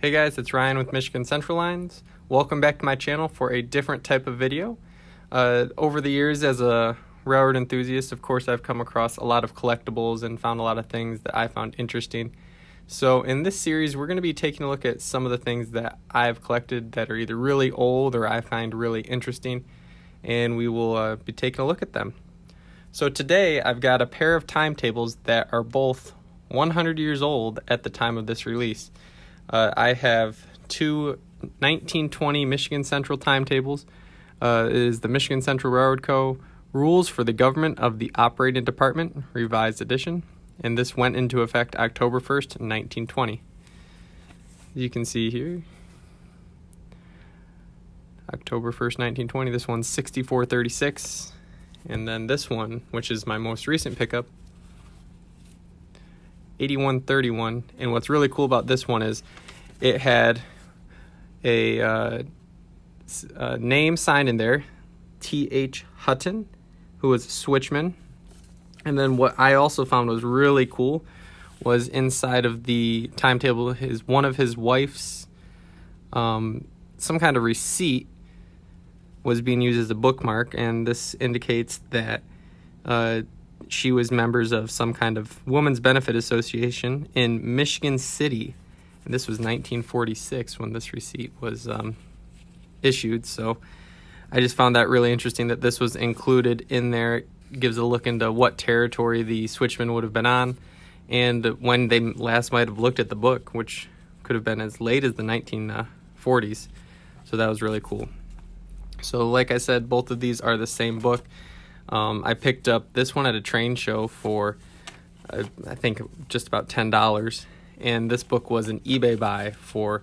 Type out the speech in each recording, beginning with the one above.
Hey guys, it's Ryan with Michigan Central Lines. Welcome back to my channel for a different type of video. Over the years as a railroad enthusiast, of course, I've come across a lot of collectibles and found a lot of things that I found interesting. So in this series, we're going to be taking a look at some of the things that I've collected that are either really old or I find really interesting, and we will be taking a look at them. So today, I've got a pair of timetables that are both 100 years old at the time of this release. I have two 1920 Michigan Central timetables. It is the Michigan Central Railroad Co. Rules for the Government of the Operating Department, Revised Edition, and this went into effect October 1st, 1920. You can see here, October 1st, 1920, this one's 6436, and then this one, which is my most recent pickup, 8131. And what's really cool about this one is it had a name signed in there, T.H. Hutton, who was a switchman. And then what I also found was really cool was inside of the timetable, one of his wife's some kind of receipt was being used as a bookmark, and this indicates that she was members of some kind of women's benefit association in Michigan City, and this was 1946 when this receipt was issued. So I just found that really interesting that this was included in there. It gives a look into what territory the switchman would have been on and when they last might have looked at the book, which could have been as late as the 1940s. So that was really cool. So like I said, both of these are the same book. I picked up this one at a train show for, I think, just about $10. And this book was an eBay buy for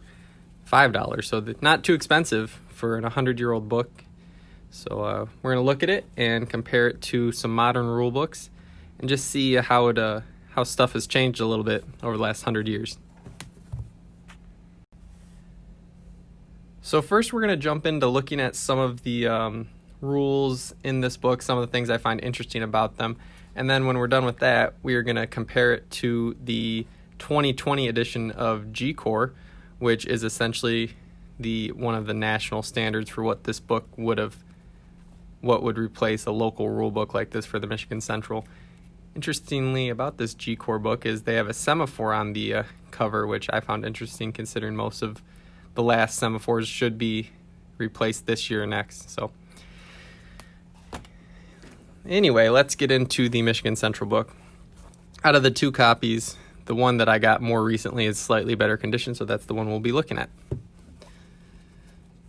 $5. So not too expensive for an 100-year-old book. So we're going to look at it and compare it to some modern rule books and just see how stuff has changed a little bit over the last 100 years. So first we're going to jump into looking at some of the rules in this book, some of the things I find interesting about them. And then when we're done with that, we are going to compare it to the 2020 edition of G-Corps, which is essentially one of the national standards for what this book what would replace a local rule book like this for the Michigan Central. Interestingly about this G-Corps book is they have a semaphore on the cover, which I found interesting considering most of the last semaphores should be replaced this year or next. So anyway, let's get into the Michigan Central book. Out of the two copies, the one that I got more recently is slightly better condition, so that's the one we'll be looking at.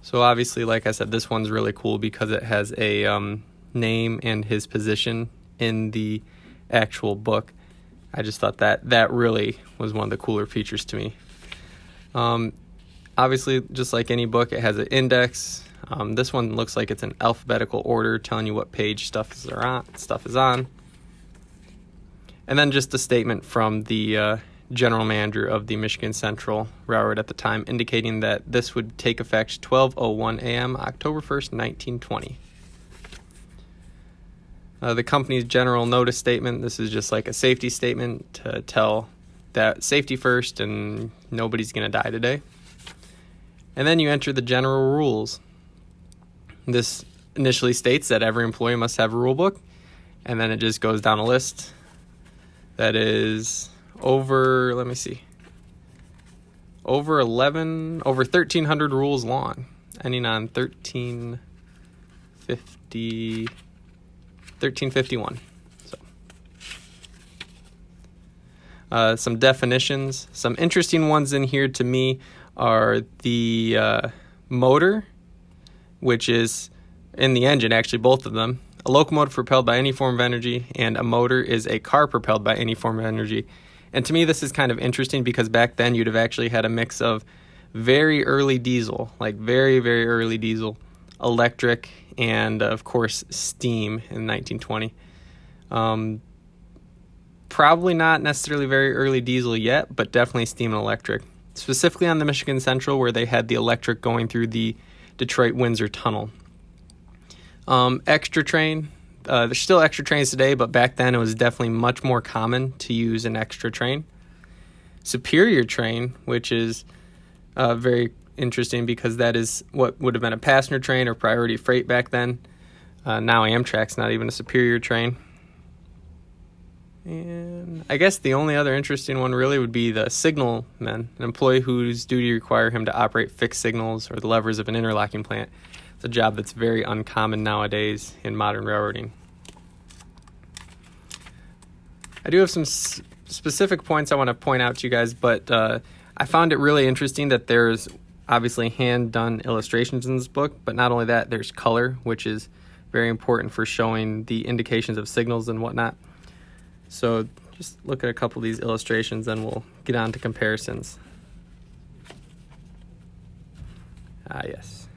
So obviously, like I said, this one's really cool because it has a name and his position in the actual book. I just thought that really was one of the cooler features to me. Obviously, just like any book, it has an index. This one looks like it's in alphabetical order, telling you what page stuff is on. And then just a statement from the general manager of the Michigan Central Railroad at the time, indicating that this would take effect 12:01 a.m. October 1st, 1920. The company's general notice statement, this is just like a safety statement to tell that safety first and nobody's going to die today. And then you enter the general rules. This initially states that every employee must have a rule book, and then it just goes down a list that is over 1,300 rules long, ending on 1351. So, some definitions. Some interesting ones in here to me are the motor, which is in the engine, actually, both of them. A locomotive propelled by any form of energy, and a motor is a car propelled by any form of energy. And to me, this is kind of interesting because back then you'd have actually had a mix of very early diesel, like very, very early diesel, electric, and of course steam in 1920. Probably not necessarily very early diesel yet, but definitely steam and electric. Specifically on the Michigan Central, where they had the electric going through the Detroit-Windsor Tunnel. Extra train. There's still extra trains today, but back then it was definitely much more common to use an extra train. Superior train, which is very interesting because that is what would have been a passenger train or priority freight back then. Now Amtrak's not even a Superior train. And I guess the only other interesting one really would be the signalman, an employee whose duty require him to operate fixed signals or the levers of an interlocking plant. It's a job that's very uncommon nowadays in modern railroading. I do have some specific points I want to point out to you guys, but I found it really interesting that there's obviously hand-done illustrations in this book, but not only that, there's color, which is very important for showing the indications of signals and whatnot. So just look at a couple of these illustrations and we'll get on to comparisons. Yes.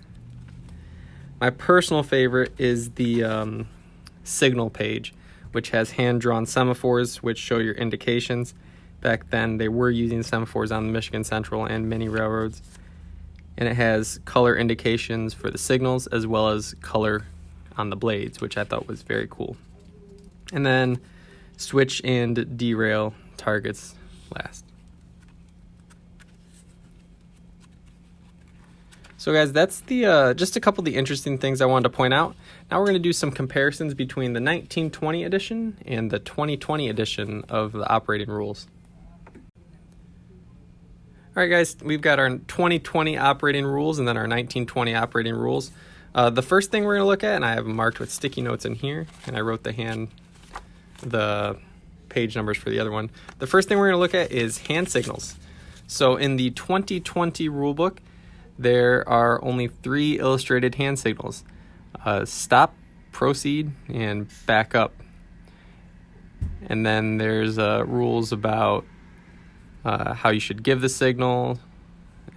My personal favorite is the signal page, which has hand-drawn semaphores which show your indications. Back then they were using semaphores on the Michigan Central and many railroads. And it has color indications for the signals as well as color on the blades, which I thought was very cool. And then switch and derail targets last. So guys, that's the just a couple of the interesting things I wanted to point out. Now we're going to do some comparisons between the 1920 edition and the 2020 edition of the operating rules. All right, guys, we've got our 2020 operating rules and then our 1920 operating rules. The first thing we're going to look at, and I have them marked with sticky notes in here, and I wrote the page numbers for the other one. The first thing we're going to look at is hand signals. So in the 2020 rulebook, there are only 3 illustrated hand signals: stop, proceed, and back up. And then there's rules about how you should give the signal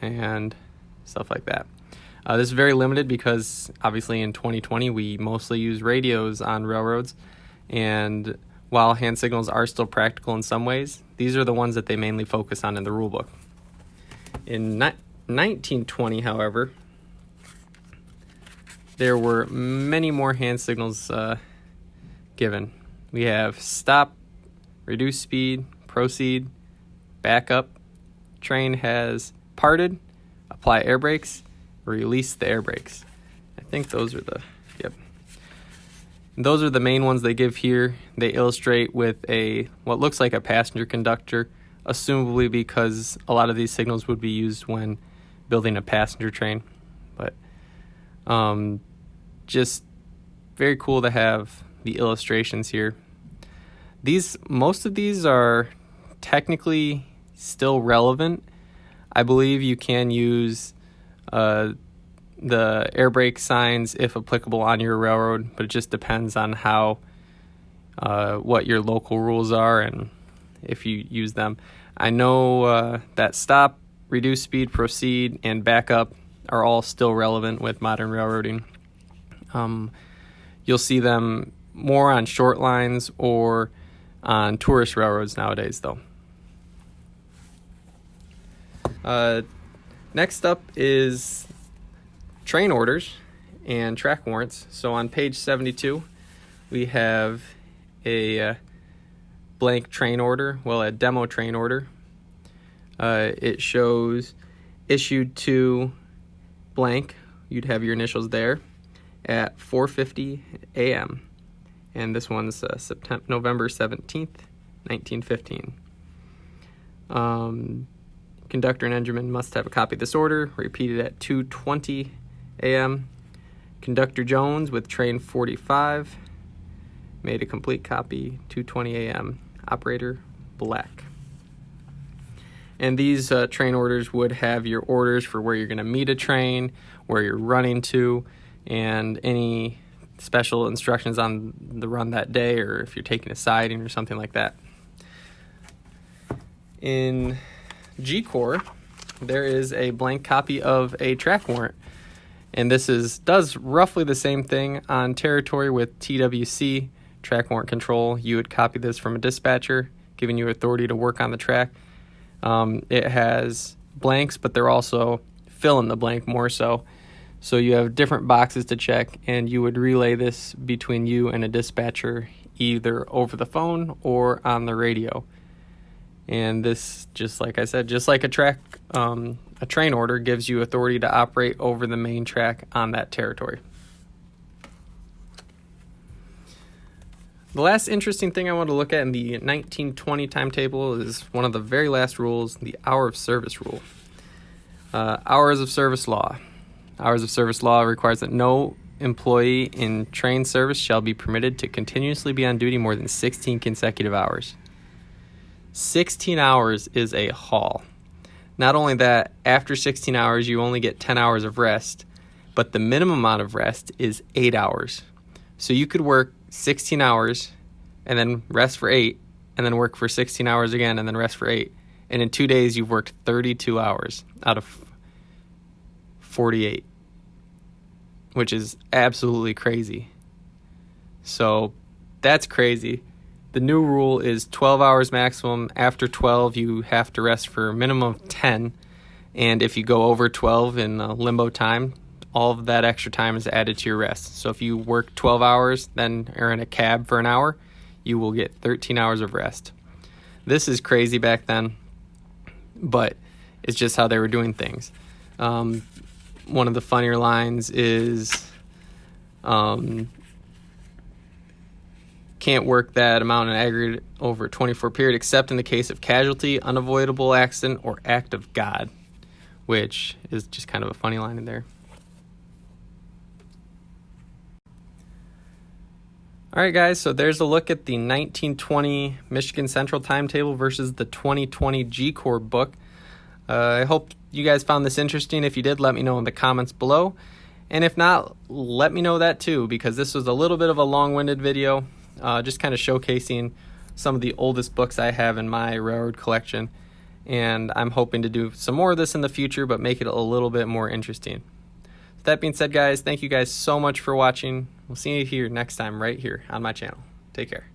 and stuff like that. This is very limited because obviously in 2020 we mostly use radios on railroads, and while hand signals are still practical in some ways, these are the ones that they mainly focus on in the rulebook. In 1920, however, there were many more hand signals given. We have stop, reduce speed, proceed, back up, train has parted, apply air brakes, release the air brakes. I think those are those are the main ones they give here. They illustrate with what looks like a passenger conductor, assumably because a lot of these signals would be used when building a passenger train. But just very cool to have the illustrations here. Most of these are technically still relevant. I believe you can use the air brake signs if applicable on your railroad, but it just depends on what your local rules are and if you use them. I know that stop, reduce speed, proceed, and back up are all still relevant with modern railroading. You'll see them more on short lines or on tourist railroads nowadays, though. Next up is train orders and track warrants. So on page 72, we have a blank train order, a demo train order. It shows issued to blank, you'd have your initials there, at 4:50 a.m. And this one's November 17th, 1915. Conductor and engineman must have a copy of this order, repeated at 2:20 a.m. Conductor Jones with train 45 made a complete copy, 2:20 a.m. Operator Black. And these train orders would have your orders for where you're going to meet a train, where you're running to, and any special instructions on the run that day, or if you're taking a siding or something like that. In G-Corps, there is a blank copy of a track warrant. And this does roughly the same thing on territory with TWC, track warrant control. You would copy this from a dispatcher, giving you authority to work on the track. It has blanks, but they're also fill in the blank more so. So you have different boxes to check, and you would relay this between you and a dispatcher, either over the phone or on the radio. And this, just like I said, just like a train order, gives you authority to operate over the main track on that territory. The last interesting thing I want to look at in the 1920 timetable is one of the very last rules, the hour of service rule. Hours of service law. Hours of service law requires that no employee in train service shall be permitted to continuously be on duty more than 16 consecutive hours. 16 hours is a haul. Not only that, after 16 hours, you only get 10 hours of rest, but the minimum amount of rest is 8 hours. So you could work 16 hours and then rest for 8, and then work for 16 hours again and then rest for 8. And in 2 days, you've worked 32 hours out of 48, which is absolutely crazy. So that's crazy. The new rule is 12 hours maximum. After 12, you have to rest for a minimum of 10. And if you go over 12 in limbo time, all of that extra time is added to your rest. So if you work 12 hours, then are in a cab for an hour, you will get 13 hours of rest. This is crazy back then, but it's just how they were doing things. One of the funnier lines is, can't work that amount in aggregate over a 24 period except in the case of casualty, unavoidable accident, or act of God, which is just kind of a funny line in there. All right, guys, so there's a look at the 1920 Michigan Central timetable versus the 2020 G-Corps book. I hope you guys found this interesting. If you did, let me know in the comments below. And if not, let me know that too, because this was a little bit of a long-winded video, just kind of showcasing some of the oldest books I have in my railroad collection. And I'm hoping to do some more of this in the future, but make it a little bit more interesting. That being said, guys, thank you guys so much for watching. We'll see you here next time right here on my channel. Take care.